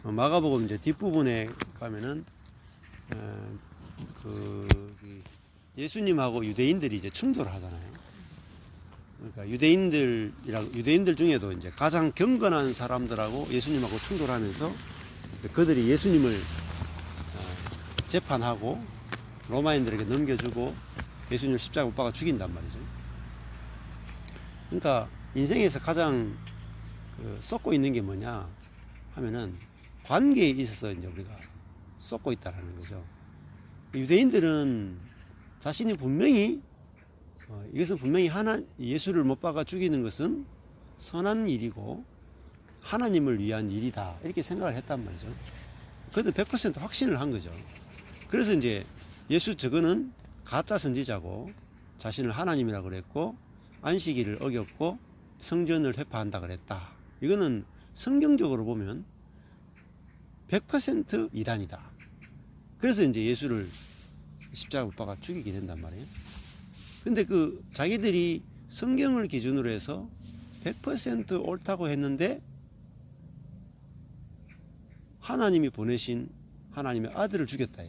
마가복음 이제 뒷부분에 가면은 예수님하고 유대인들이 이제 충돌을 하잖아요. 그러니까 유대인들 중에도 이제 가장 경건한 사람들하고 예수님하고 충돌하면서 그들이 예수님을 재판하고 로마인들에게 넘겨주고 예수님을 십자가 못 박아 죽인단 말이죠. 그러니까 인생에서 가장 쏟고 있는 게 뭐냐 하면은 관계에 있어서 이제 우리가 쏟고 있다라는 거죠. 유대인들은 자신이 분명히 이것은 분명히 예수를 못 박아 죽이는 것은 선한 일이고 하나님을 위한 일이다 이렇게 생각을 했단 말이죠. 그들 100% 확신을 한 거죠. 그래서 이제 예수 저거는 가짜 선지자고 자신을 하나님이라고 그랬고 안식일을 어겼고 성전을 회파한다 그랬다. 이거는 성경적으로 보면 100% 이단이다. 그래서 이제 예수를 십자가 못 박아 죽이게 된단 말이에요. 근데 자기들이 성경을 기준으로 해서 100% 옳다고 했는데 하나님이 보내신 하나님의 아들을 죽였다.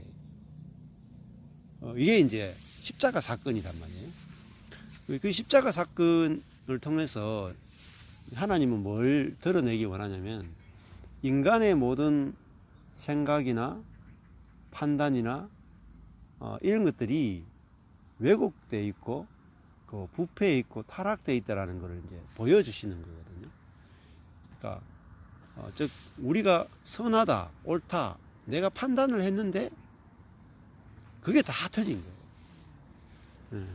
이게 이제 십자가 사건이란 말이에요. 그 십자가 사건을 통해서 하나님은 뭘 드러내기 원하냐면 인간의 모든 생각이나 판단이나 이런 것들이 왜곡되어 있고 부패해 있고 타락되어 있다라는 것을 이제 보여주시는 거거든요. 그러니까 즉 우리가 선하다, 옳다, 내가 판단을 했는데 그게 다 틀린 거예요.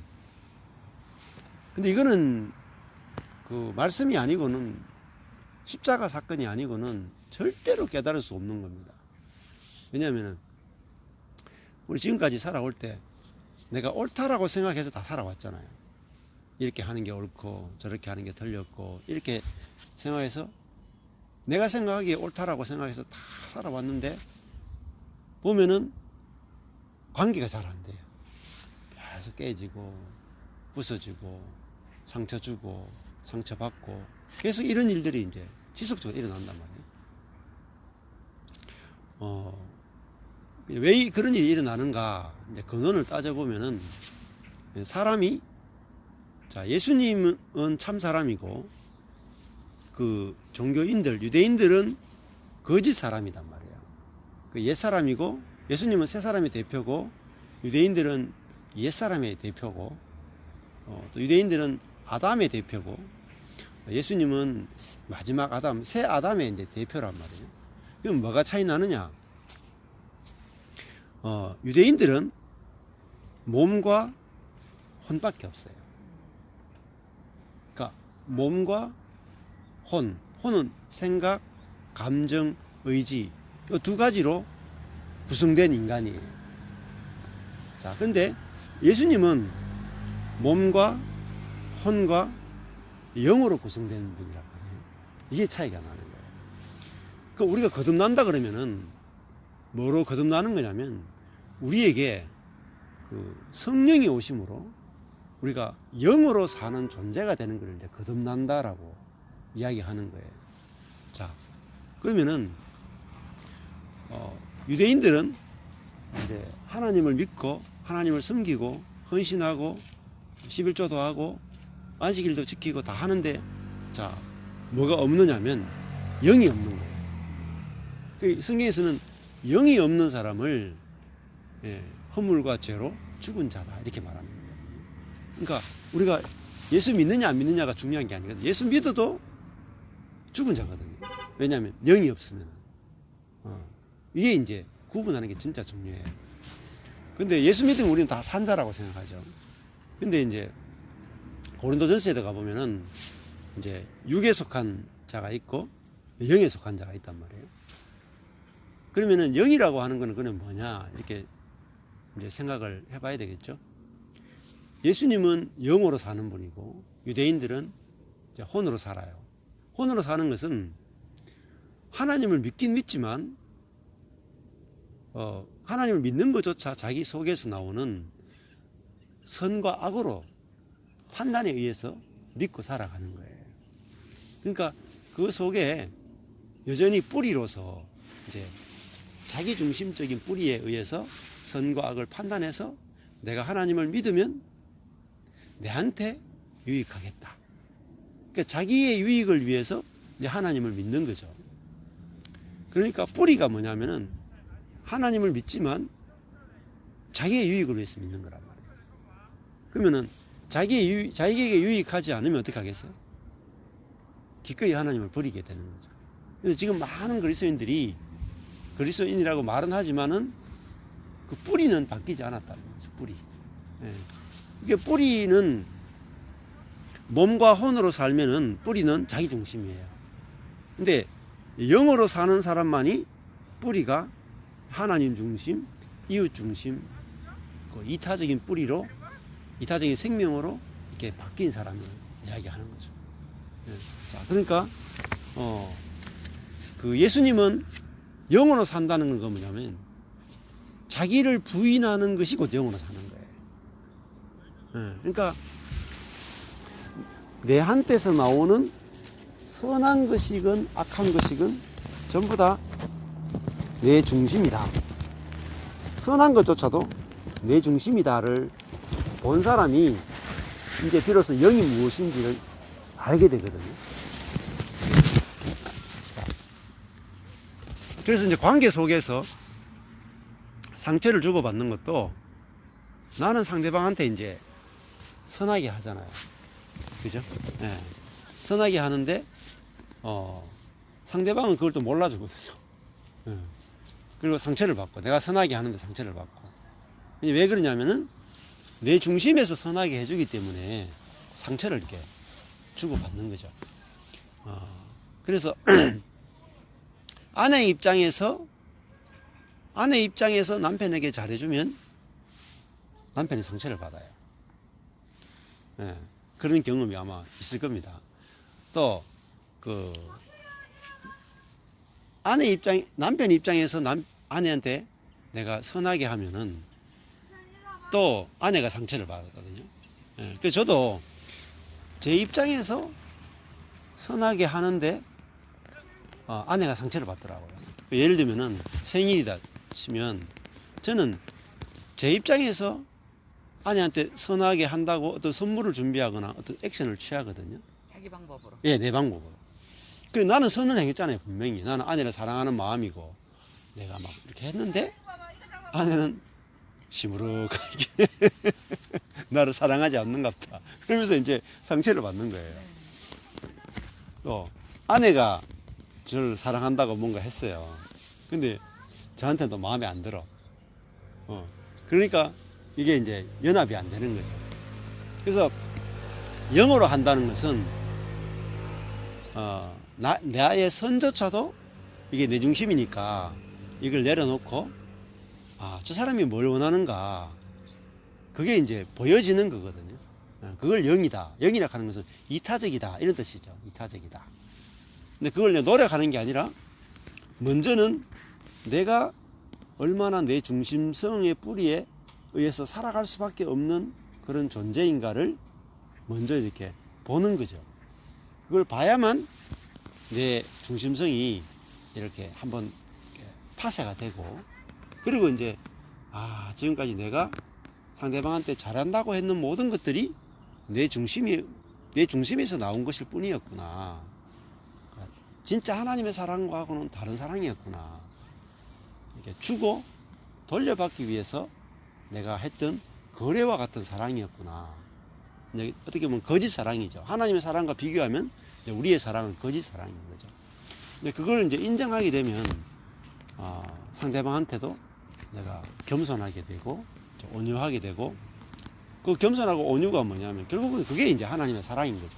근데 이거는 말씀이 아니고는 십자가 사건이 아니고는 절대로 깨달을 수 없는 겁니다. 왜냐하면 우리 지금까지 살아올 때 내가 옳다라고 생각해서 다 살아왔잖아요. 이렇게 하는 게 옳고 저렇게 하는 게 틀렸고 이렇게 생각해서 내가 생각하기에 옳다라고 생각해서 다 살아왔는데 보면은 관계가 잘 안 돼요. 계속 깨지고 부서지고 상처 주고 상처받고 계속 이런 일들이 이제 지속적으로 일어난단 말이에요. 왜 그런 일이 일어나는가 이제 근원을 따져보면은 사람이 예수님은 참 사람이고 종교인들 유대인들은 거짓 사람이란 말이에요. 옛 사람이고 예수님은 새 사람의 대표고 유대인들은 옛 사람의 대표고 또 유대인들은 아담의 대표고 예수님은 마지막 아담 새 아담의 이제 대표란 말이에요. 그럼 뭐가 차이 나느냐? 유대인들은 몸과 혼밖에 없어요. 그러니까 몸과 혼은 생각, 감정, 의지 이 두 가지로 구성된 인간이에요. 자, 근데 예수님은 몸과 혼과 영으로 구성된 분이란 말이에요. 이게 차이가 나는 거예요. 그러니까 우리가 거듭난다 그러면은 뭐로 거듭나는 거냐면 우리에게 성령이 오심으로 우리가 영으로 사는 존재가 되는 걸 이제 거듭난다라고 이야기하는 거예요. 자, 그러면은 유대인들은 이제 하나님을 믿고 하나님을 섬기고 헌신하고 11조도 하고 안식일도 지키고 다 하는데 자, 뭐가 없느냐면 영이 없는 거예요. 성경에서는 영이 없는 사람을 허물과 죄로 죽은 자다 이렇게 말합니다. 그러니까 우리가 예수 믿느냐 안 믿느냐가 중요한 게 아니거든요. 예수 믿어도 죽은 자거든요. 왜냐하면 영이 없으면 이게 이제 구분하는 게 진짜 중요해요. 근데 예수 믿으면 우리는 다 산 자라고 생각하죠. 근데 이제 고린도전서에 가 보면은 이제 육에 속한 자가 있고 영에 속한 자가 있단 말이에요. 그러면은 영이라고 하는 거는 그는 뭐냐 이렇게 이제 생각을 해봐야 되겠죠. 예수님은 영으로 사는 분이고 유대인들은 이제 혼으로 살아요. 혼으로 사는 것은 하나님을 믿긴 믿지만 하나님을 믿는 것조차 자기 속에서 나오는 선과 악으로 판단에 의해서 믿고 살아가는 거예요. 그러니까 그 속에 여전히 뿌리로서 이제 자기 중심적인 뿌리에 의해서 선과 악을 판단해서 내가 하나님을 믿으면 내한테 유익하겠다. 그러니까 자기의 유익을 위해서 이제 하나님을 믿는 거죠. 그러니까 뿌리가 뭐냐면은 하나님을 믿지만 자기의 유익을 위해서 믿는 거란 말이에요. 그러면은 자기에게 유익하지 않으면 어떻게 하겠어요? 기꺼이 하나님을 버리게 되는 거죠. 그래서 지금 많은 그리스도인들이 그리스도인이라고 말은 하지만은 그 뿌리는 바뀌지 않았다는 거죠. 뿌리. 예. 이게 뿌리는 몸과 혼으로 살면은 뿌리는 자기 중심이에요. 근데 영으로 사는 사람만이 뿌리가 하나님 중심, 이웃 중심, 그 이타적인 뿌리로, 이타적인 생명으로 이렇게 바뀐 사람을 이야기하는 거죠. 예. 자, 그러니까 그 예수님은 영으로 산다는 건 뭐냐면 자기를 부인하는 것이 곧 영으로 사는 거예요. 예. 그러니까 내 한때서 나오는 선한 것이건 악한 것이건 전부 다 내 중심이다. 선한 것조차도 내 중심이다를 본 사람이 이제 비로소 영이 무엇인지를 알게 되거든요. 그래서 이제 관계 속에서 상처를 주고받는 것도 나는 상대방한테 이제 선하게 하잖아요. 그죠? 예. 선하게 하는데, 상대방은 그걸 또 몰라주거든요. 예. 그리고 상처를 받고, 내가 선하게 하는데 상처를 받고. 왜 그러냐면은, 내 중심에서 선하게 해주기 때문에 상처를 이렇게 주고받는 거죠. 그래서, 아내 입장에서 남편에게 잘해주면 남편이 상처를 받아요. 예. 그런 경험이 아마 있을 겁니다. 또, 남편 입장에서 아내한테 내가 선하게 하면은 또 아내가 상처를 받거든요. 예. 그래서 저도 제 입장에서 선하게 하는데, 아내가 상처를 받더라고요. 예를 들면은 생일이다 치면 저는 제 입장에서 아내한테 선하게 한다고 어떤 선물을 준비하거나 어떤 액션을 취하거든요. 자기 방법으로. 예, 내 방법으로. 그 나는 선을 행했잖아요, 분명히. 나는 아내를 사랑하는 마음이고, 내가 막 이렇게 했는데, 아내는 시무룩하게 나를 사랑하지 않는갑다. 그러면서 이제 상처를 받는 거예요. 또, 아내가 저를 사랑한다고 뭔가 했어요. 근데 저한테는 또 마음에 안 들어. 그러니까 이게 이제 연합이 안 되는 거죠. 그래서 영어로 한다는 것은 나의 선조차도 이게 내 중심이니까 이걸 내려놓고 저 사람이 뭘 원하는가 그게 이제 보여지는 거거든요. 그걸 영이다. 영이라 하는 것은 이타적이다 이런 뜻이죠. 이타적이다. 근데 그걸 노력하는 게 아니라 먼저는 내가 얼마나 내 중심성의 뿌리에 의해서 살아갈 수밖에 없는 그런 존재인가를 먼저 이렇게 보는 거죠. 그걸 봐야만 내 중심성이 이렇게 한번 파쇄가 되고, 그리고 이제 지금까지 내가 상대방한테 잘한다고 했는 모든 것들이 내 중심에서 나온 것일 뿐이었구나. 진짜 하나님의 사랑과는 다른 사랑이었구나. 이렇게 주고 돌려받기 위해서 내가 했던 거래와 같은 사랑이었구나. 어떻게 보면 거짓 사랑이죠. 하나님의 사랑과 비교하면 우리의 사랑은 거짓 사랑인 거죠. 근데 그걸 이제 인정하게 되면 상대방한테도 내가 겸손하게 되고 온유하게 되고, 그 겸손하고 온유가 뭐냐면 결국은 그게 이제 하나님의 사랑인 거죠.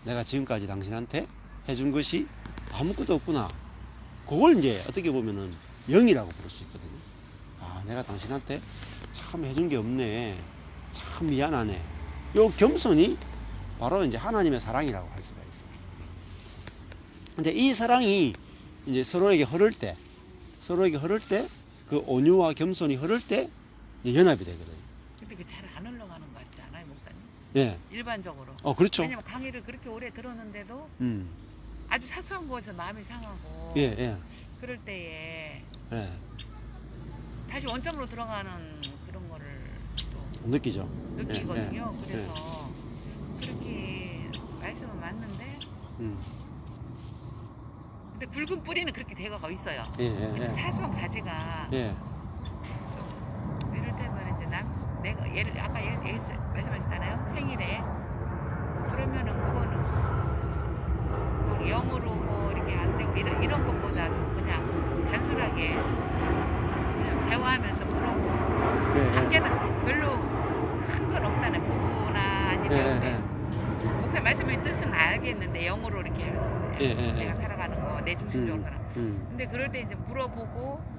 내가 지금까지 당신한테 해준 것이 아무것도 없구나. 그걸 이제 어떻게 보면은 영이라고 부를 수 있거든요. 내가 당신한테 참 해준 게 없네. 참 미안하네. 요 겸손이 바로 이제 하나님의 사랑이라고 할 수가 있어요. 근데 이 사랑이 이제 서로에게 흐를 때, 그 온유와 겸손이 흐를 때 이제 연합이 되거든요. 근데 그 잘 안 흘러가는 것 같지 않아요, 목사님? 예. 일반적으로. 그렇죠. 왜냐면 강의를 그렇게 오래 들었는데도 음. 아주 사소한 거에서 마음이 상하고. 예, 예. 그럴 때에 예. 다시 원점으로 들어가는 그런 거를 또 느끼죠. 느끼거든요. 예. 그래서 그렇게 말씀은 맞는데 음. 근데 굵은 뿌리는 그렇게 대가가 있어요. 예, 예, 근데 예. 사소한 가지가 예. 좀 이를테면 이제 내가 예를 아까 말씀하셨잖아요. 생일에 그러면은 그거는 막 영으로 뭐 이렇게 안 되고 이런 것보다도 그냥 단순하게 그냥 대화하면서 물어보고 예, 예. 관계는 별로 큰 건 없잖아요. 부부나 아니면 예, 예. 목사님 말씀의 뜻은 알겠는데 영으로 이렇게 예, 예, 내가 예. 살아가는 거 내 중심적으로 살아. 음. 근데 그럴 때 이제 물어보고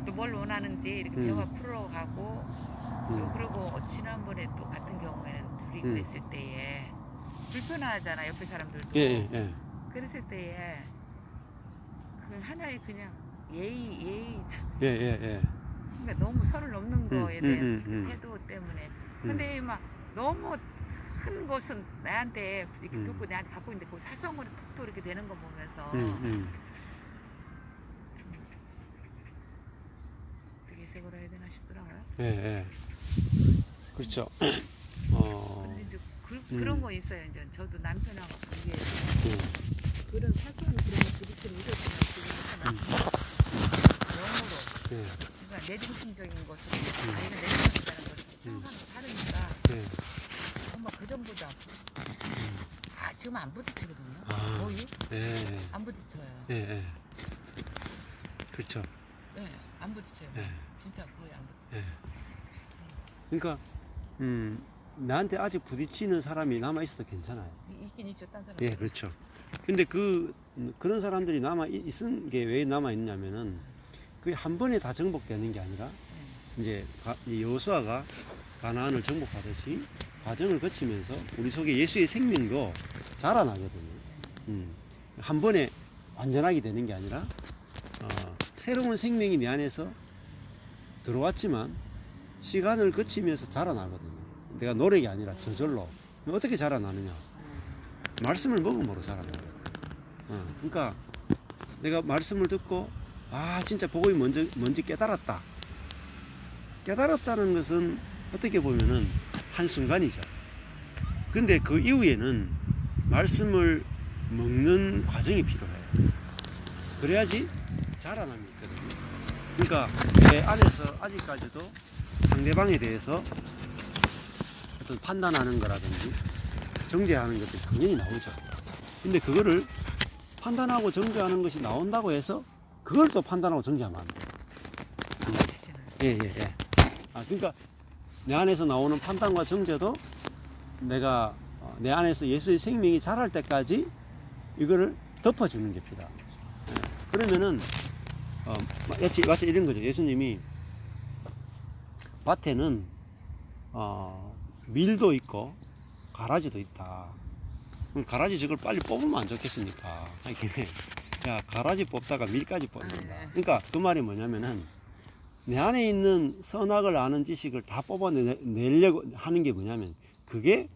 또 뭘 원하는지 이렇게 대화 풀어가고 또 그리고 지난번에 또 같은 경우에는 둘이 그랬을 때에 불편하잖아 옆에 사람들도. 예, 예, 예. 그랬을 때에 그 하나의 그냥 예의 참. 예, 예, 예. 그러니까 너무 선을 넘는 거에 대한 태도 때문에. 근데 막 너무 큰 것은 나한테 이렇게 듣고 나한테 갖고 있는데 그 사소한 거를 툭툭 이렇게 되는 거 보면서 되게 세고라 해야 되나 싶더라고요. 예, 예. 그렇죠. 근데 이제 그런 거 있어요. 이제 저도 남편하고 관계에서 그런 사소한 그런 것들이 좀 있었지만 지금 영어로 그러니까 내 중심적인 것을 아이가 내 중심이라는 것을 항상 다르니까 정말 그 전보다 지금 안 부딪히거든요. 거의 예, 안 부딪혀요. 예, 예. 그렇죠. 네, 안 부딪혀요. 예. 진짜 거의 안 부딪혀요. 예. 그러니까 나한테 아직 부딪히는 사람이 남아 있어도 괜찮아요. 있긴 있죠, 딴 사람. 예, 그렇죠. 근데 그런 사람들이 남아 있은 게 왜 남아 있냐면은 그게 한 번에 다 정복되는 게 아니라 이제 이 여호수아가 가나안을 정복하듯이 과정을 거치면서 우리 속에 예수의 생명도 자라나거든요. 한 번에 완전하게 되는 게 아니라 새로운 생명이 내 안에서 들어왔지만 시간을 거치면서 자라나거든요. 내가 노력이 아니라 저절로. 어떻게 자라나느냐? 말씀을 먹음으로 자라나거든요. 그러니까 내가 말씀을 듣고 진짜 복음이 뭔지 깨달았다. 깨달았다는 것은 어떻게 보면은 한순간이죠. 근데 그 이후에는 말씀을 먹는 과정이 필요해요. 그래야지 자라남이 있거든요. 그러니까 내 안에서 아직까지도 상대방에 대해서 어떤 판단하는 거라든지 정죄하는 것들이 당연히 나오죠. 근데 그거를 판단하고 정죄하는 것이 나온다고 해서 그걸 또 판단하고 정죄하면 안 돼요. 예, 예, 예. 그러니까 내 안에서 나오는 판단과 정죄도 내가 내 안에서 예수의 생명이 자랄 때까지 이거를 덮어주는 게 필요합니다. 그러면은 마치 이런 거죠. 예수님이 밭에는 밀도 있고 가라지도 있다. 그럼 가라지 저걸 빨리 뽑으면 안 좋겠습니까? 야, 가라지 뽑다가 밀까지 뽑는다. 그러니까 그 말이 뭐냐면은 내 안에 있는 선악을 아는 지식을 다 뽑아내려고 하는 게 뭐냐면 그게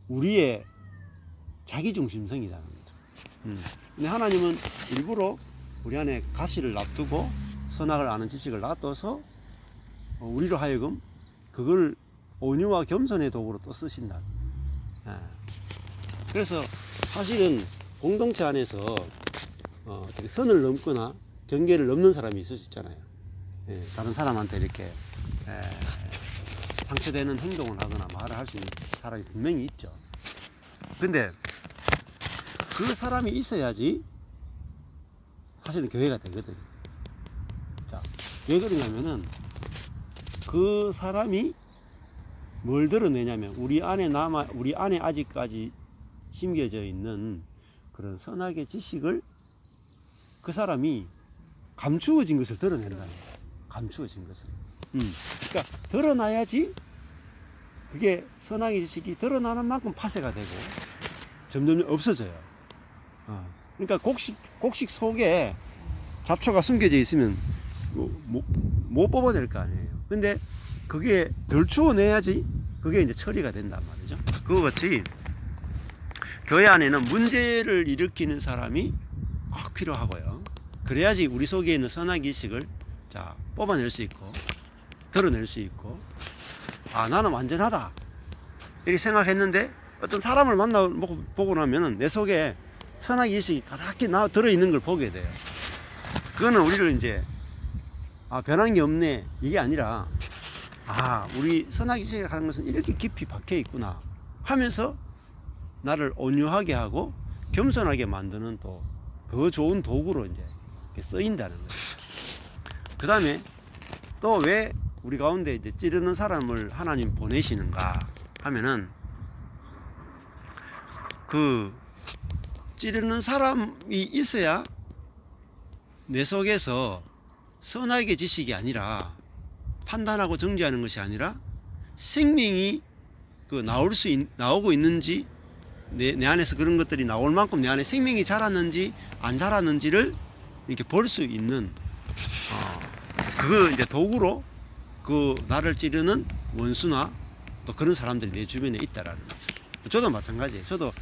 우리의 자기중심성이라는 거죠. 근데 하나님은 일부러 우리 안에 가시를 놔두고 선악을 아는 지식을 놔둬서 우리로 하여금 그걸 온유와 겸손의 도구로 또 쓰신다. 그래서 사실은 공동체 안에서 선을 넘거나 경계를 넘는 사람이 있을 수 있잖아요. 다른 사람한테 이렇게 상처되는 행동을 하거나 말을 할 수 있는 사람이 분명히 있죠. 근데 그 사람이 있어야지 사실은 교회가 되거든요. 자, 왜 그러냐면은 그 사람이 뭘 드러내냐면 우리 안에 아직까지 심겨져 있는 그런 선악의 지식을 그 사람이 감추어진 것을 드러낸다는 거예요. 감추어진 것을. 그러니까 드러나야지 그게 선악의 지식이 드러나는 만큼 파쇄가 되고 점점 없어져요. 그러니까 곡식 속에 잡초가 숨겨져 있으면 못 뽑아낼 거 아니에요. 근데 그게 덜 추워내야지 그게 이제 처리가 된단 말이죠. 그거 같이 교회 안에는 문제를 일으키는 사람이 꼭 필요하고요. 그래야지 우리 속에 있는 선악 의식을 자 뽑아낼 수 있고 드러낼 수 있고, 아 나는 완전하다 이렇게 생각했는데 어떤 사람을 보고 나면은 내 속에 선악 의식이 가득히 들어있는 걸 보게 돼요. 그거는 우리를 이제 아 변한 게 없네 이게 아니라, 아 우리 선악 의식이 가는 것은 이렇게 깊이 박혀 있구나 하면서 나를 온유하게 하고 겸손하게 만드는 또 더 좋은 도구로 이제 쓰인다는 거예요. 그 다음에 또 왜 우리 가운데 이제 찌르는 사람을 하나님 보내시는가 하면은, 그 찌르는 사람이 있어야 내 속에서 선악의 지식이 아니라, 판단하고 정죄하는 것이 아니라 생명이 나오고 있는지, 내 안에서 그런 것들이 나올 만큼 내 안에 생명이 자랐는지 안 자랐는지를 이렇게 볼 수 있는 그거 이제 도구로 그 나를 찌르는 원수나 또 그런 사람들이 내 주변에 있다라는 거죠. 저도 마찬가지예요. 저도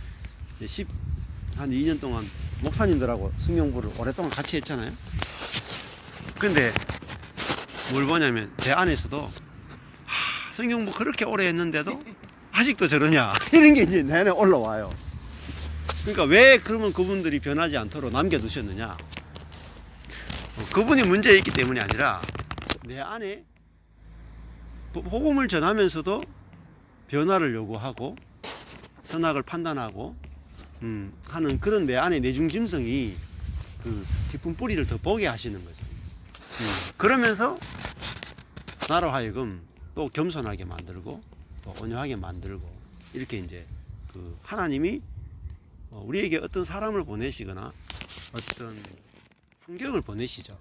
한 2년 동안 목사님들하고 성경부를 오랫동안 같이 했잖아요. 근데 뭘 보냐면 제 안에서도 성경부 그렇게 오래 했는데도 아직도 저러냐 이런 게 이제 내 안에 올라와요. 그러니까 왜 그러면 그분들이 변하지 않도록 남겨두셨느냐, 그분이 문제 있기 때문이 아니라 내 안에 복음을 전하면서도 변화를 요구하고 선악을 판단하고 하는 그런 내 안에 내중짐승이 그 깊은 뿌리를 더 보게 하시는 거죠. 그러면서 나로 하여금 또 겸손하게 만들고 또 온유하게 만들고, 이렇게 이제 그 하나님이 우리에게 어떤 사람을 보내시거나 어떤 환경을 보내시죠.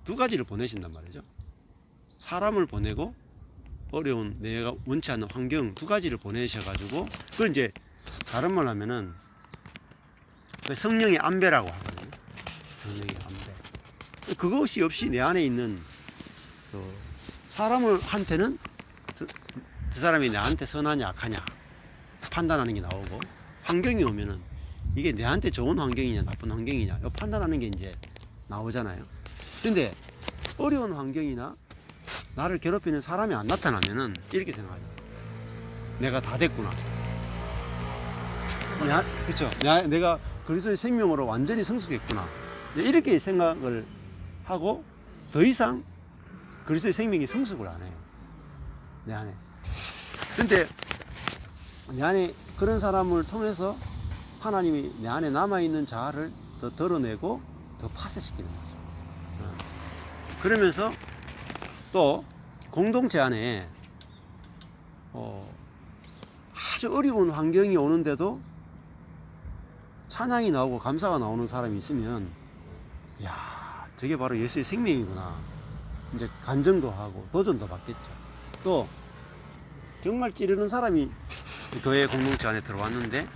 두 가지를 보내신단 말이죠. 사람을 보내고 어려운 내가 원치 않는 환경, 두 가지를 보내셔가지고, 그걸 이제 다른 말로 하면은 성령의 안배라고 하거든요. 성령의 안배. 그것이 없이 내 안에 있는 사람한테는 그 사람이 나한테 선하냐 악하냐 판단하는 게 나오고, 환경이 오면은 이게 내한테 좋은 환경이냐 나쁜 환경이냐 판단하는 게 이제 나오잖아요. 근데 어려운 환경이나 나를 괴롭히는 사람이 안 나타나면은 이렇게 생각하죠. 내가 다 됐구나. 그렇죠. 내가 그리스도의 생명으로 완전히 성숙했구나. 이렇게 생각을 하고 더 이상 그리스도의 생명이 성숙을 안 해요. 내 안에. 근데 내 안에 그런 사람을 통해서 하나님이 내 안에 남아있는 자아를 더 드러내고 더 파쇄시키는 거죠. 그러면서 또 공동체 안에 아주 어려운 환경이 오는데도 찬양이 나오고 감사가 나오는 사람이 있으면, 야 저게 바로 예수의 생명이구나. 이제 간증도 하고 도전도 받겠죠. 또 정말 찌르는 사람이 교회 공동체 안에 들어왔는데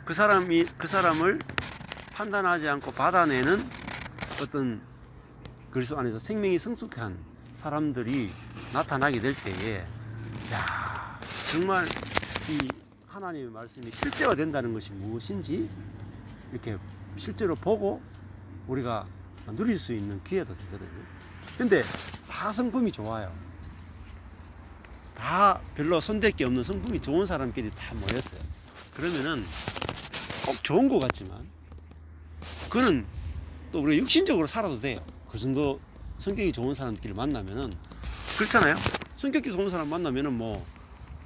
그 사람을 판단하지 않고 받아내는 어떤 그리스도 안에서 생명이 성숙한 사람들이 나타나게 될 때에, 야 정말 이 하나님의 말씀이 실제화 된다는 것이 무엇인지 이렇게 실제로 보고 우리가 누릴 수 있는 기회도 되거든요. 근데 다 성품이 좋아요. 다 별로 손댈 게 없는 성품이 좋은 사람끼리 다 모였어요. 그러면은 꼭 좋은 것 같지만 그는 또 우리가 육신적으로 살아도 돼요. 그 정도 성격이 좋은 사람끼리 만나면은 그렇잖아요. 성격이 좋은 사람 만나면은 뭐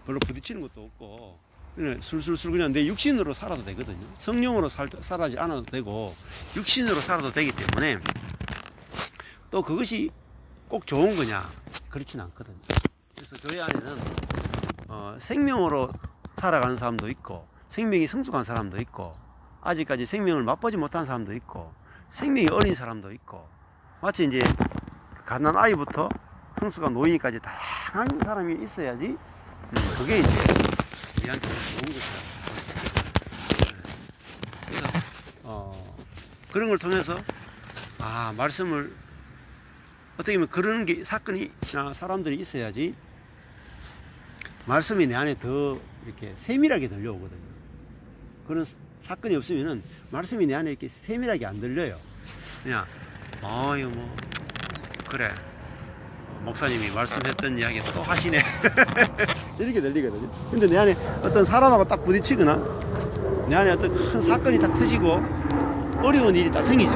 별로 부딪히는 것도 없고 그냥 술술술 그냥 내 육신으로 살아도 되거든요. 성령으로 살아지 않아도 되고 육신으로 살아도 되기 때문에, 또 그것이 꼭 좋은 거냐 그렇진 않거든요. 그래서 교회 안에는 생명으로 살아가는 사람도 있고 생명이 성숙한 사람도 있고 아직까지 생명을 맛보지 못한 사람도 있고 생명이 어린 사람도 있고, 마치 이제 갓난 아이부터 성숙한 노인까지 다양한 사람이 있어야지 그게 이제 우리한테 좋은 것이다. 그래서 그런 걸 통해서 말씀을 어떻게 보면 그런 게 사건이나 사람들이 있어야지 말씀이 내 안에 더 이렇게 세밀하게 들려오거든요. 그런 사건이 없으면은 말씀이 내 안에 이렇게 세밀하게 안 들려요. 그냥 아유 뭐 그래 목사님이 말씀했던 이야기 또 하시네. 이렇게 들리거든요. 근데 내 안에 어떤 사람하고 딱 부딪히거나 내 안에 어떤 큰 사건이 딱 터지고 어려운 일이 딱 생기죠.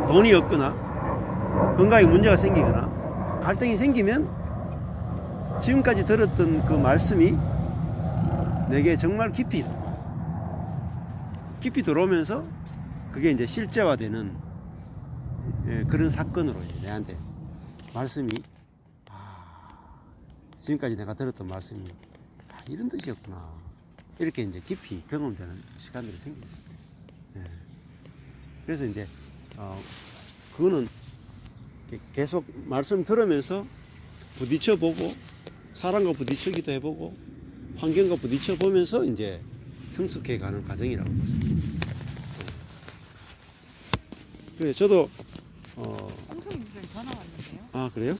돈이 없거나 건강에 문제가 생기거나 갈등이 생기면 지금까지 들었던 그 말씀이 내게 정말 깊이 들어오면서 그게 이제 실제화되는 그런 사건으로 이제 내한테 말씀이 지금까지 내가 들었던 말씀이 이런 뜻이었구나 이렇게 이제 깊이 경험되는 시간들이 생깁니다. 그래서 이제 그거는 계속 말씀 들으면서 부딪혀보고 사람과 부딪히기도 해보고 환경과 부딪혀보면서 이제 성숙해 가는 과정이라고 보습니다. 그래 저도 홍성이 무슨 전화 왔는데요? 그래요?